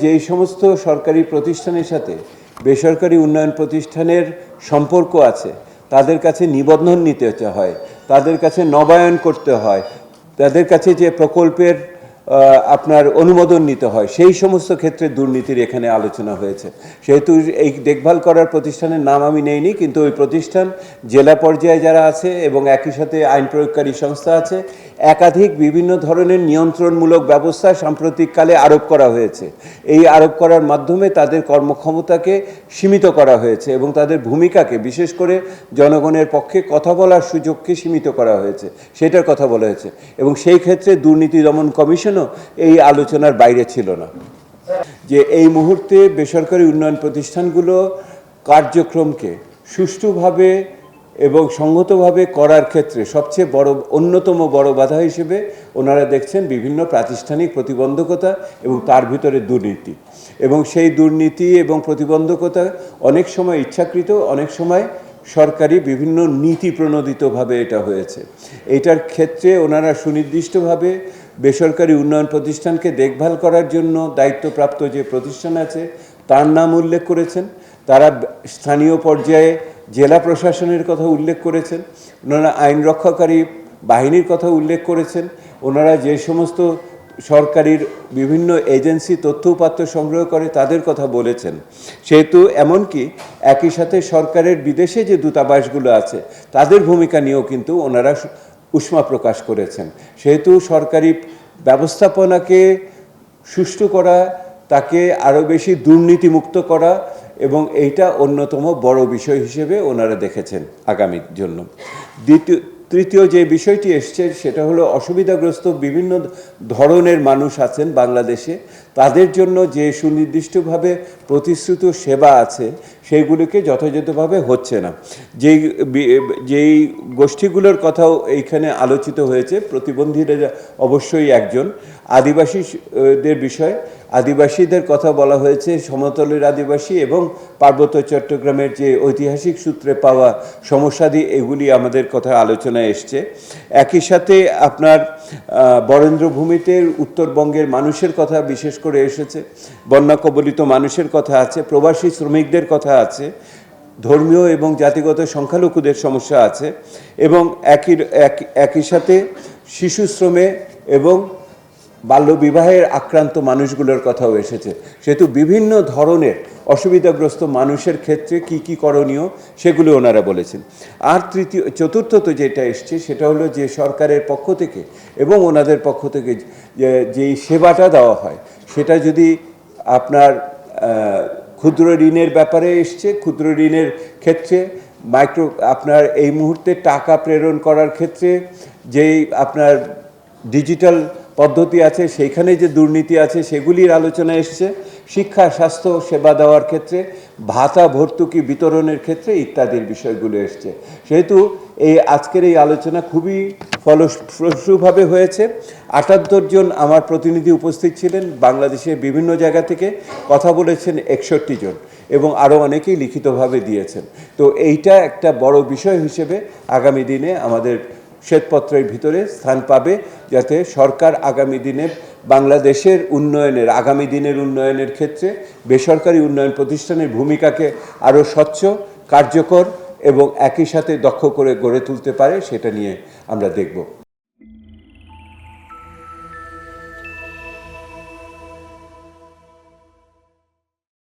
যেই সমস্ত সরকারি প্রতিষ্ঠানের সাথে বেসরকারি উন্নয়ন প্রতিষ্ঠানের সম্পর্ক আছে তাদের কাছে নিবন্ধন নিতে হয়, তাদের কাছে নবায়ন করতে হয়, তাদের কাছে যে প্রকল্পের আপনার অনুমোদন নিতে হয়, সেই সমস্ত ক্ষেত্রে দুর্নীতির এখানে আলোচনা হয়েছে। সেহেতু এই দেখভাল করার প্রতিষ্ঠানের নাম আমি নেইনি, কিন্তু ওই প্রতিষ্ঠান জেলা পর্যায়ে যারা আছে এবং একই সাথে আইন প্রয়োগকারী সংস্থা আছে, একাধিক বিভিন্ন ধরনের নিয়ন্ত্রণমূলক ব্যবস্থা সাম্প্রতিককালে আরোপ করা হয়েছে। এই আরোপ করার মাধ্যমে তাদের কর্মক্ষমতাকে সীমিত করা হয়েছে এবং তাদের ভূমিকাকে, বিশেষ করে জনগণের পক্ষে কথা বলার সুযোগকে সীমিত করা হয়েছে, সেটার কথা বলা হয়েছে। এবং সেই ক্ষেত্রে দুর্নীতি দমন কমিশনও এই আলোচনার বাইরে ছিল না। যে এই মুহূর্তে বেসরকারি উন্নয়ন প্রতিষ্ঠানগুলো কার্যক্রমকে সুষ্ঠুভাবে এবং সংহতভাবে করার ক্ষেত্রে সবচেয়ে অন্যতম বড় বাধা হিসেবে ওনারা দেখছেন বিভিন্ন প্রাতিষ্ঠানিক প্রতিবন্ধকতা এবং তার ভিতরে দুর্নীতি। এবং সেই দুর্নীতি এবং প্রতিবন্ধকতা অনেক সময় ইচ্ছাকৃত, অনেক সময় সরকারি বিভিন্ন নীতি প্রণোদিতভাবে এটা হয়েছে। এটার ক্ষেত্রে ওনারা সুনির্দিষ্টভাবে বেসরকারি উন্নয়ন প্রতিষ্ঠানকে দেখভাল করার জন্য দায়িত্বপ্রাপ্ত যে প্রতিষ্ঠান আছে তার নাম উল্লেখ করেছেন। তারা স্থানীয় পর্যায়ে জেলা প্রশাসনের কথা উল্লেখ করেছেন, ওনারা আইন রক্ষাকারী বাহিনীর কথা উল্লেখ করেছেন, ওনারা যে সমস্ত সরকারির বিভিন্ন এজেন্সি তথ্য উপাত্ত সংগ্রহ করে তাদের কথা বলেছেন। সেহেতু এমনকি একই সাথে সরকারের বিদেশে যে দূতাবাসগুলো আছে তাদের ভূমিকা নিয়েও কিন্তু ওনারা উষ্মা প্রকাশ করেছেন। সেহেতু সরকারি ব্যবস্থাপনাকে সুষ্ঠু করা, তাকে আরও বেশি দুর্নীতিমুক্ত করা, এবং এইটা অন্যতম বড় বিষয় হিসেবে ওনারা দেখেছেন আগামীর জন্য। তৃতীয় যে বিষয়টি এসছে সেটা হলো অসুবিধাগ্রস্ত বিভিন্ন ধরনের মানুষ আছেন বাংলাদেশে, তাদের জন্য যে সুনির্দিষ্টভাবে প্রতিশ্রুত সেবা আছে সেইগুলিকে যথাযথভাবে হচ্ছে না। যেই গোষ্ঠীগুলোর কথাও এইখানে আলোচিত হয়েছে, প্রতিবন্ধীরা অবশ্যই একজন, আদিবাসীদের বিষয়, আদিবাসীদের কথা বলা হয়েছে, সমতলের আদিবাসী এবং পার্বত্য চট্টগ্রামের যে ঐতিহাসিক সূত্রে পাওয়া সমস্যাদি, এগুলি আমাদের কথা আলোচনায় এসছে। একই সাথে আপনার বরেন্দ্রভূমিতে উত্তরবঙ্গের মানুষের কথা বিশেষ করে এসেছে, বন্যা কবলিত মানুষের কথা আছে, প্রবাসী শ্রমিকদের কথা আছে, ধর্মীয় এবং জাতিগত সংখ্যালঘুদের সমস্যা আছে, এবং একই সাথে শিশু শ্রমে এবং বাল্যবিবাহের আক্রান্ত মানুষগুলোর কথাও এসেছে। সেহেতু বিভিন্ন ধরনের অসুবিধাগ্রস্ত মানুষের ক্ষেত্রে কি কি করণীয় সেগুলো ওনারা বলেছেন। আর চতুর্থত যেটা এসছে সেটা হলো যে সরকারের পক্ষ থেকে এবং ওনাদের পক্ষ থেকে যেই সেবাটা দেওয়া হয় সেটা যদি আপনার ক্ষুদ্র ঋণের ব্যাপারে এসছে, ক্ষুদ্র ঋণের ক্ষেত্রে আপনার এই মুহূর্তে টাকা প্রেরণ করার ক্ষেত্রে যেই আপনার ডিজিটাল পদ্ধতি আছে সেইখানে যে দুর্নীতি আছে সেগুলির আলোচনা এসছে, শিক্ষা স্বাস্থ্য সেবা দেওয়ার ক্ষেত্রে, ভাতা ভর্তুকি বিতরণের ক্ষেত্রে ইত্যাদির বিষয়গুলো এসছে। সেহেতু আজকের এই আলোচনা খুবই ফলপ্রসূভাবে হয়েছে। ৭৮ জন আমার প্রতিনিধি উপস্থিত ছিলেন, বাংলাদেশের বিভিন্ন জায়গা থেকে কথা বলেছেন ৬১ জন, এবং আরও অনেকেই লিখিতভাবে দিয়েছেন। তো এইটা একটা বড় বিষয় হিসেবে আগামী দিনে আমাদের শ্বেতপত্রের ভিতরে স্থান পাবে, যাতে সরকার আগামী দিনে বাংলাদেশের উন্নয়নের, আগামী দিনের উন্নয়নের ক্ষেত্রে বেসরকারি উন্নয়ন প্রতিষ্ঠানের ভূমিকাকে আরও স্বচ্ছ, কার্যকর এবং একই সাথে দক্ষ করে গড়ে তুলতে পারে, সেটা নিয়ে আমরা দেখব।